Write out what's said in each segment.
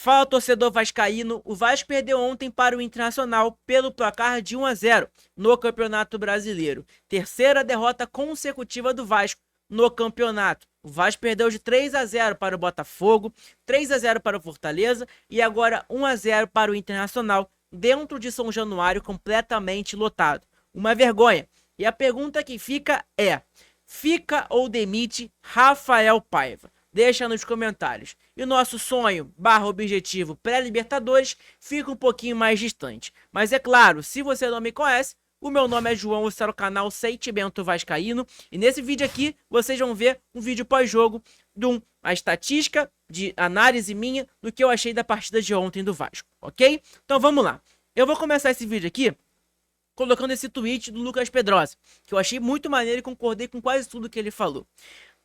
Fala, torcedor vascaíno, o Vasco perdeu ontem para o Internacional pelo placar de 1-0 no Campeonato Brasileiro. Terceira derrota consecutiva do Vasco no campeonato. O Vasco perdeu de 3-0 para o Botafogo, 3-0 para o Fortaleza e agora 1-0 para o Internacional dentro de São Januário, completamente lotado. Uma vergonha. E a pergunta que fica é: fica ou demite Rafael Paiva? Deixa nos comentários. E o nosso sonho / objetivo pré-Libertadores fica um pouquinho mais distante. Mas é claro, se você não me conhece, o meu nome é João, você está no canal Sentimento Vascaíno. E nesse vídeo aqui, vocês vão ver um vídeo pós-jogo de uma estatística de análise minha do que eu achei da partida de ontem do Vasco, ok? Então vamos lá. Eu vou começar esse vídeo aqui colocando esse tweet do Lucas Pedrosa, que eu achei muito maneiro e concordei com quase tudo que ele falou.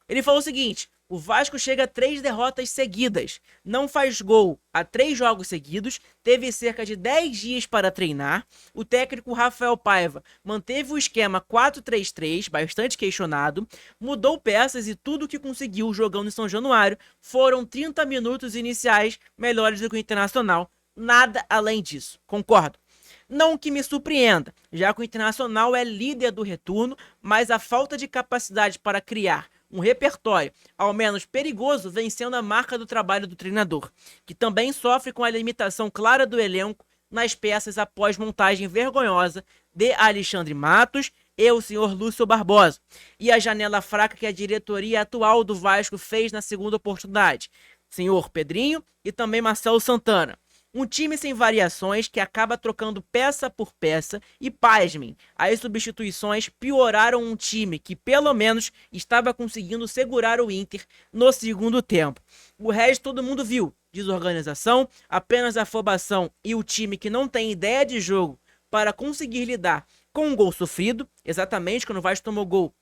Ele falou o seguinte: o Vasco chega a 3 derrotas seguidas, não faz gol há 3 jogos seguidos, teve cerca de 10 dias para treinar, o técnico Rafael Paiva manteve o esquema 4-3-3, bastante questionado, mudou peças e tudo que conseguiu jogando em São Januário foram 30 minutos iniciais melhores do que o Internacional, nada além disso, concordo. Não que me surpreenda, já que o Internacional é líder do retorno, mas a falta de capacidade para criar um repertório, ao menos perigoso, vem sendo a marca do trabalho do treinador, que também sofre com a limitação clara do elenco nas peças após montagem vergonhosa de Alexandre Matos e o senhor Lúcio Barbosa, e a janela fraca que a diretoria atual do Vasco fez na segunda oportunidade, senhor Pedrinho e também Marcelo Santana. Um time sem variações que acaba trocando peça por peça e, pasmem, as substituições pioraram um time que pelo menos estava conseguindo segurar o Inter no segundo tempo. O resto todo mundo viu: desorganização, apenas afobação e o time que não tem ideia de jogo para conseguir lidar com um gol sofrido, exatamente quando o Vasco tomou gol,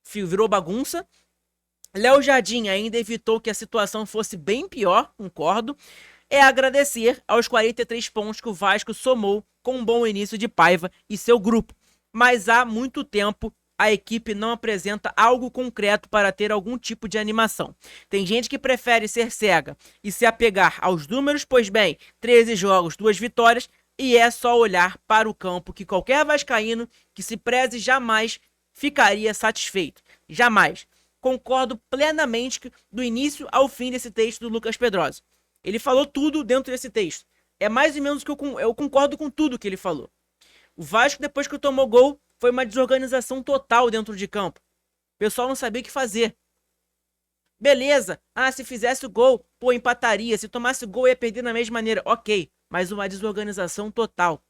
virou bagunça. Léo Jardim ainda evitou que a situação fosse bem pior, concordo. É agradecer aos 43 pontos que o Vasco somou com um bom início de Paiva e seu grupo. Mas há muito tempo a equipe não apresenta algo concreto para ter algum tipo de animação. Tem gente que prefere ser cega e se apegar aos números, pois bem, 13 jogos, 2 vitórias, e é só olhar para o campo que qualquer vascaíno que se preze jamais ficaria satisfeito. Jamais. Concordo plenamente do início ao fim desse texto do Lucas Pedrosa. Ele falou tudo dentro desse texto. É mais ou menos que eu concordo com tudo que ele falou. O Vasco, depois que tomou gol, foi uma desorganização total dentro de campo. O pessoal não sabia o que fazer. Beleza. Se fizesse o gol, empataria. Se tomasse o gol, ia perder da mesma maneira. Ok, mas uma desorganização total.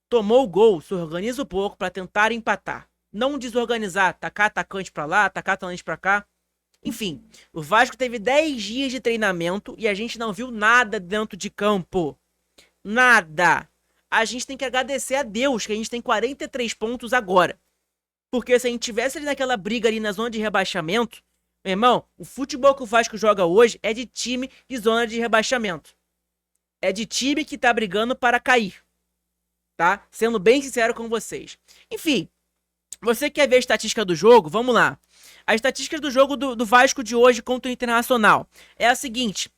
Tomou o gol, se organiza um pouco para tentar empatar. Não desorganizar, tacar atacante para lá, tacar atacante para cá. Enfim, o Vasco teve 10 dias de treinamento e a gente não viu nada dentro de campo. Nada. A gente tem que agradecer a Deus que a gente tem 43 pontos agora. Porque se a gente tivesse ali naquela briga ali na zona de rebaixamento, meu irmão, o futebol que o Vasco joga hoje é de time de zona de rebaixamento. É de time que tá brigando para cair. Tá? Sendo bem sincero com vocês. Enfim, você quer ver a estatística do jogo? Vamos lá. A estatística do jogo do Vasco de hoje contra o Internacional é a seguinte: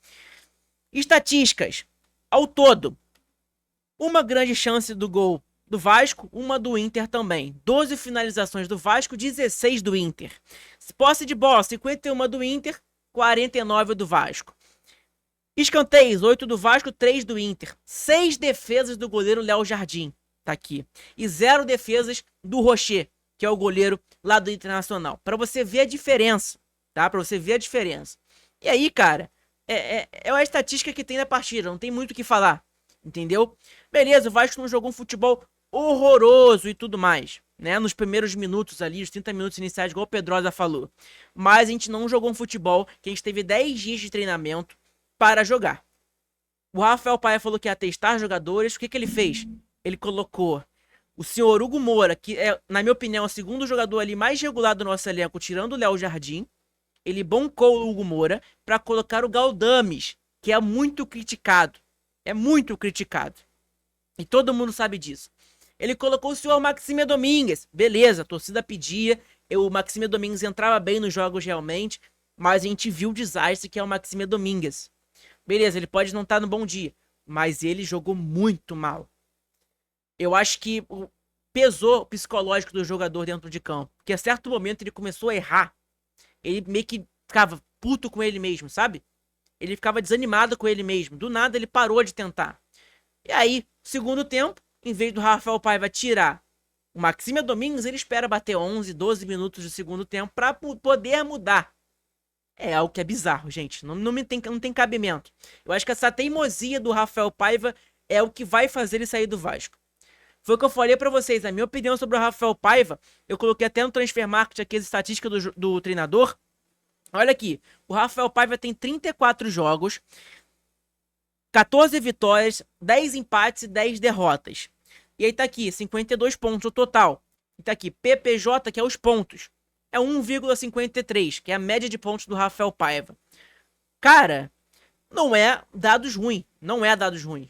estatísticas, ao todo, uma grande chance do gol do Vasco, uma do Inter também. 12 finalizações do Vasco, 16 do Inter. Posse de bola, 51 do Inter, 49 do Vasco. Escanteios, 8 do Vasco, 3 do Inter. 6 defesas do goleiro Léo Jardim, tá aqui. E 0 defesas do Rocher, que é o goleiro lá do Internacional. Pra você ver a diferença, tá? Pra você ver a diferença. E aí, cara, é a estatística que tem na partida, não tem muito o que falar, entendeu? Beleza, o Vasco não jogou um futebol horroroso e tudo mais, né? Nos primeiros minutos ali, os 30 minutos iniciais, igual o Pedrosa falou. Mas a gente não jogou um futebol que a gente teve 10 dias de treinamento para jogar. O Rafael Paiva falou que ia testar jogadores. O que ele fez? Ele colocou o senhor Hugo Moura, que é, na minha opinião, o segundo jogador ali mais regular do nosso elenco, tirando o Léo Jardim. Ele bancou o Hugo Moura para colocar o Galdames, que é muito criticado. É muito criticado. E todo mundo sabe disso. Ele colocou o senhor Maxime Domingues. Beleza, a torcida pedia. O Maxime Domingues entrava bem nos jogos realmente. Mas a gente viu o desastre que é o Maxime Domingues. Beleza, ele pode não estar no bom dia, mas ele jogou muito mal. Eu acho que pesou o psicológico do jogador dentro de campo, porque a certo momento ele começou a errar. Ele meio que ficava puto com ele mesmo, sabe? Ele ficava desanimado com ele mesmo. Do nada ele parou de tentar. E aí, segundo tempo, em vez do Rafael Paiva tirar o Maxime Domingues, ele espera bater 11, 12 minutos do segundo tempo para poder mudar. É algo que é bizarro, gente. Não tem cabimento. Eu acho que essa teimosia do Rafael Paiva é o que vai fazer ele sair do Vasco. Foi o que eu falei pra vocês. A minha opinião sobre o Rafael Paiva, eu coloquei até no Transfer Market aqui as estatísticas do treinador. Olha aqui, o Rafael Paiva tem 34 jogos, 14 vitórias, 10 empates e 10 derrotas. E aí tá aqui, 52 pontos o total. E tá aqui, PPJ, que é os pontos. É 1,53, que é a média de pontos do Rafael Paiva. Cara, não é dados ruins. Não é dados ruins.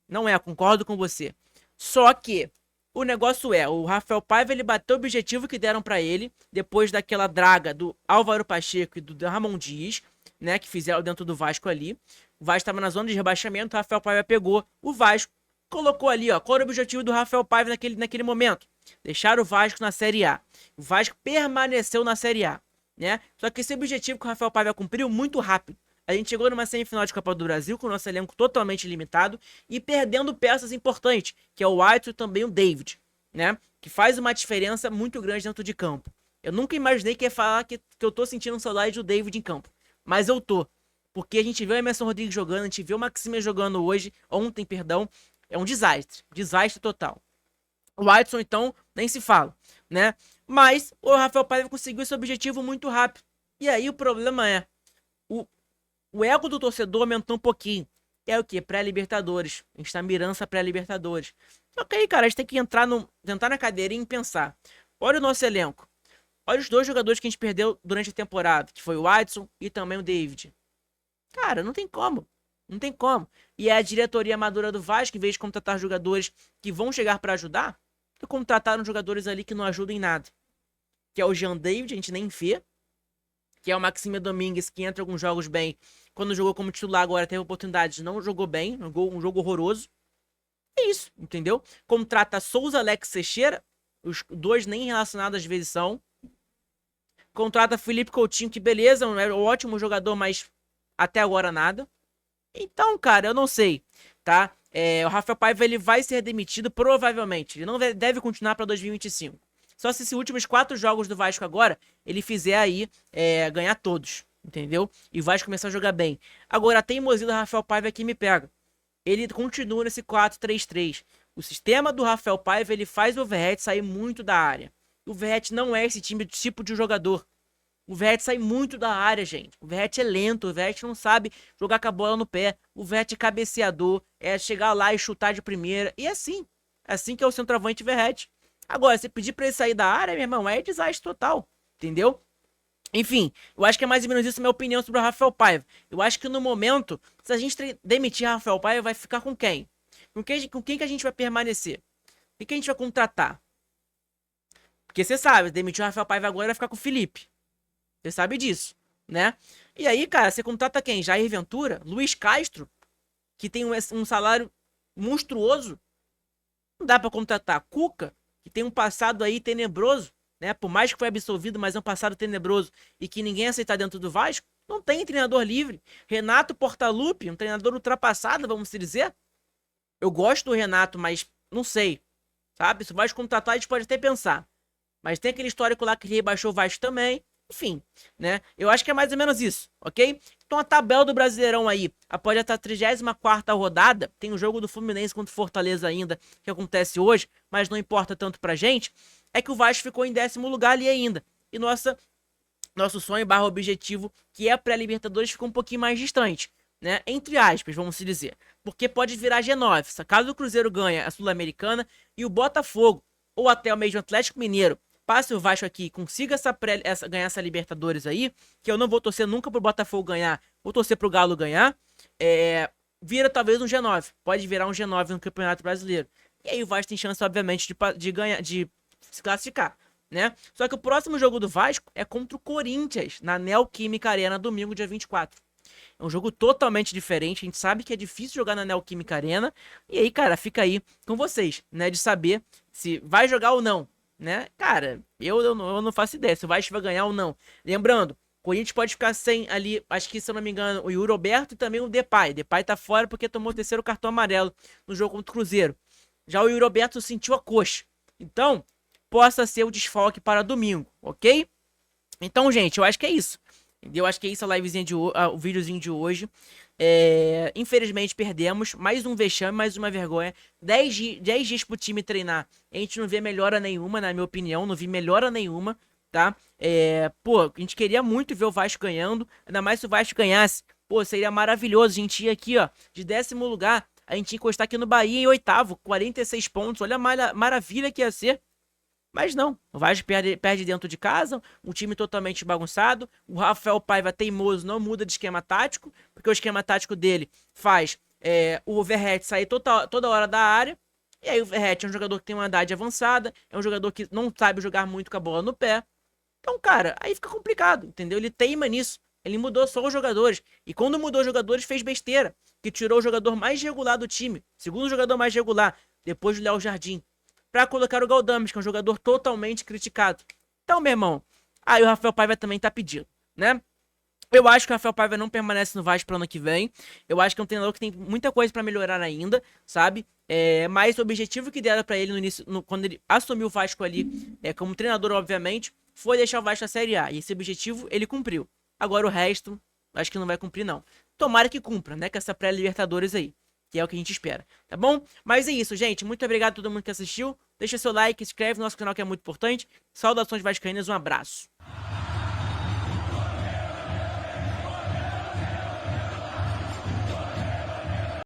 Não é, concordo com você. Só que o negócio é, o Rafael Paiva, ele bateu o objetivo que deram pra ele, depois daquela draga do Álvaro Pacheco e do Ramon Dias, né, que fizeram dentro do Vasco ali. O Vasco estava na zona de rebaixamento, o Rafael Paiva pegou o Vasco, colocou ali, ó, qual era o objetivo do Rafael Paiva naquele momento? Deixar o Vasco na Série A. O Vasco permaneceu na Série A, né? Só que esse objetivo que o Rafael Paiva cumpriu muito rápido. A gente chegou numa semifinal de Copa do Brasil com o nosso elenco totalmente limitado e perdendo peças importantes, que é o White e também o David, né? Que faz uma diferença muito grande dentro de campo. Eu nunca imaginei que ia falar que eu tô sentindo saudade do David em campo. Mas eu tô. Porque a gente vê o Emerson Rodrigues jogando, a gente vê o Maxime jogando ontem, perdão. É um desastre. Desastre total. O Whiteson, então, nem se fala, né? Mas o Rafael Paiva conseguiu esse objetivo muito rápido. E aí o problema é, o ego do torcedor aumentou um pouquinho. É o quê? Pré-Libertadores. A gente tá mirando essa pré-Libertadores. Só que aí, cara, a gente tem que entrar na cadeirinha e pensar. Olha o nosso elenco. Olha os dois jogadores que a gente perdeu durante a temporada, que foi o Whiteson e também o David. Cara, não tem como. Não tem como. E é a diretoria madura do Vasco, em vez de contratar jogadores que vão chegar pra ajudar, que contrataram jogadores ali que não ajudam em nada. Que é o Jean David, a gente nem vê. Que é o Maxime Domingues, que entra em alguns jogos bem. Quando jogou como titular agora, teve oportunidade, não jogou bem. Jogou um jogo horroroso. É isso, entendeu? Contrata Souza, Alex Teixeira. Os dois nem relacionados às vezes são. Contrata Felipe Coutinho, que beleza, é um ótimo jogador, mas até agora nada. Então, cara, eu não sei, tá? O Rafael Paiva, ele vai ser demitido provavelmente. Ele não deve continuar para 2025. Só se esses últimos 4 jogos do Vasco agora, ele fizer aí ganhar todos, entendeu? E o Vasco começar a jogar bem. Agora, a teimosia do Rafael Paiva aqui me pega. Ele continua nesse 4-3-3. O sistema do Rafael Paiva, ele faz o Verratti sair muito da área. O Verratti não é esse tipo de jogador. O Verratti sai muito da área, gente. O Verratti é lento, o Verratti não sabe jogar com a bola no pé. O Verratti é cabeceador, é chegar lá e chutar de primeira. E é assim. É assim que é o centroavante Verratti. Agora, se pedir pra ele sair da área, meu irmão, é desastre total. Entendeu? Enfim, eu acho que é mais ou menos isso a minha opinião sobre o Rafael Paiva. Eu acho que no momento, se a gente demitir Rafael Paiva, vai ficar com quem? Com quem que a gente vai permanecer? O que a gente vai contratar? Porque você sabe, demitir o Rafael Paiva agora vai ficar com o Felipe. Você sabe disso, né? E aí, cara, você contrata quem? Jair Ventura? Luiz Castro? Que tem um salário monstruoso? Não dá pra contratar Cuca? Que tem um passado aí tenebroso, né? Por mais que foi absolvido, mas é um passado tenebroso e que ninguém aceita dentro do Vasco. Não tem treinador livre. Renato Portaluppi, um treinador ultrapassado, vamos dizer. Eu gosto do Renato, mas não sei, sabe? Se o Vasco contratar, a gente pode até pensar. Mas tem aquele histórico lá que ele rebaixou o Vasco também. Enfim, né? Eu acho que é mais ou menos isso, ok? Então a tabela do Brasileirão aí, após essa 34ª rodada, tem o jogo do Fluminense contra o Fortaleza ainda, que acontece hoje, mas não importa tanto pra gente, é que o Vasco ficou em 10º lugar ali ainda. E nosso sonho / objetivo, que é a pré-Libertadores, ficou um pouquinho mais distante, né? Entre aspas, vamos dizer. Porque pode virar G9, caso o Cruzeiro ganhe a Sul-Americana e o Botafogo, ou até o mesmo Atlético Mineiro, passe o Vasco aqui e consiga ganhar essa Libertadores aí, que eu não vou torcer nunca pro Botafogo ganhar, vou torcer pro Galo ganhar, vira talvez um G9, pode virar um G9 no Campeonato Brasileiro. E aí o Vasco tem chance, obviamente, de ganhar, de se classificar, né? Só que o próximo jogo do Vasco é contra o Corinthians, na Neoquímica Arena, domingo, dia 24. É um jogo totalmente diferente. A gente sabe que é difícil jogar na Neoquímica Arena. E aí, cara, fica aí com vocês, né? De saber se vai jogar ou não, né? Cara, eu não faço ideia se o Vasco vai ganhar ou não. Lembrando, o Corinthians pode ficar sem ali, acho que se eu não me engano, o Yuri Alberto e também o Depay. Depay tá fora porque tomou o terceiro cartão amarelo no jogo contra o Cruzeiro. Já o Yuri Alberto sentiu a coxa. Então, possa ser o desfalque para domingo, ok? Então, gente, eu acho que é isso. Eu acho que é isso a livezinha de o videozinho de hoje. Infelizmente perdemos. Mais um vexame, mais uma vergonha. 10 dias pro time treinar. A gente não vê melhora nenhuma, na minha opinião. Não vi melhora nenhuma, tá? Pô, a gente queria muito ver o Vasco ganhando. Ainda mais se o Vasco ganhasse. Pô, seria maravilhoso. A gente ia aqui, ó, de 10º lugar. A gente ia encostar aqui no Bahia em 8º, 46 pontos. Olha a maravilha que ia ser. Mas não, o Vasco perde dentro de casa, um time totalmente bagunçado. O Rafael Paiva teimoso não muda de esquema tático, porque o esquema tático dele faz o Verratti sair toda hora da área. E aí o Verratti é um jogador que tem uma idade avançada, é um jogador que não sabe jogar muito com a bola no pé. Então, cara, aí fica complicado, entendeu? Ele teima nisso. Ele mudou só os jogadores. E quando mudou os jogadores, fez besteira. Que tirou o jogador mais regular do time. Segundo jogador mais regular, depois do Léo Jardim, pra colocar o Galdames, que é um jogador totalmente criticado. Então, meu irmão, aí o Rafael Paiva também tá pedindo, né? Eu acho que o Rafael Paiva não permanece no Vasco pro ano que vem. Eu acho que é um treinador que tem muita coisa pra melhorar ainda, sabe? Mas o objetivo que deram pra ele no início, quando ele assumiu o Vasco ali, como treinador, obviamente, foi deixar o Vasco na Série A. E esse objetivo ele cumpriu. Agora o resto, acho que não vai cumprir, não. Tomara que cumpra, né? Com essa pré-Libertadores aí. Que é o que a gente espera, tá bom? Mas é isso, gente. Muito obrigado a todo mundo que assistiu. Deixa seu like, se inscreve no nosso canal que é muito importante. Saudações vascaínas, um abraço.